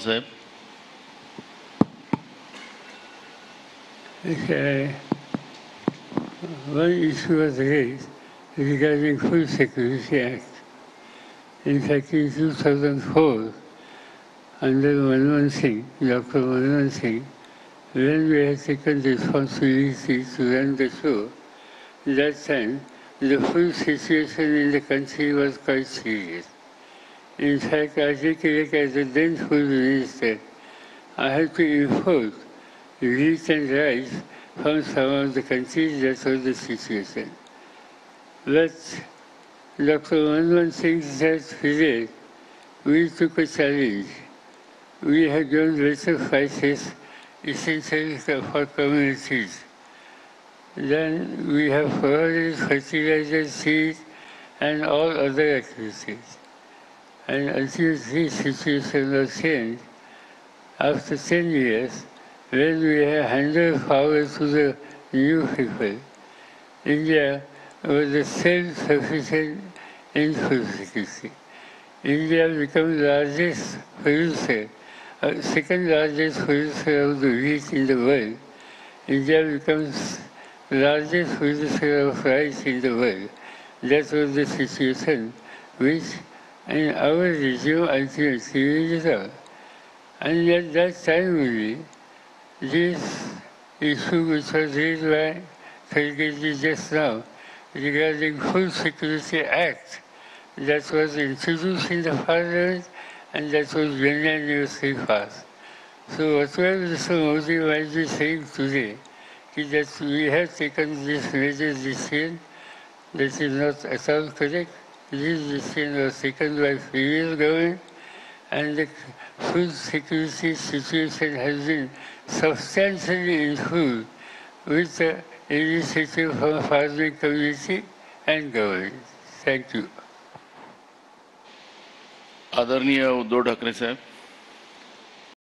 Saheb. One issue was raised regarding Food Security Act. In fact, in 2004, under Manmohan Singh, Dr. Manmohan Singh, when we had taken responsibility to run the show, that time the food situation in the country was quite serious. In fact, I recollect as the then food minister, I had to import wheat and rice from some of the countries. That was the situation. But Dr. Manmohan Singh said today, we took a challenge. We had grown better prices, essentially for communities. Then we have provided fertilizer, seeds, and all other activities. And until this situation was changed, after 10 years, when we have handed power to the new people, India was a self-sufficient in food security. India became the largest producer, second largest producer of the wheat in the world. India becomes the largest producer of rice in the world. That was the situation which in our regime ultimately we resolved. And at that time only, this issue which was raised by Khalilji just now regarding Food Security Act that was introduced in the Parliament and that was unanimously passed. So whatever Mr. Modi might be saying today, is that we have taken this major decision, that is not at all correct. This decision was taken by previous government, and the food security situation has been substantially improved with the initiative from farming community and government. Thank you. आदरणीय उद्धव ठाकरे साहेब.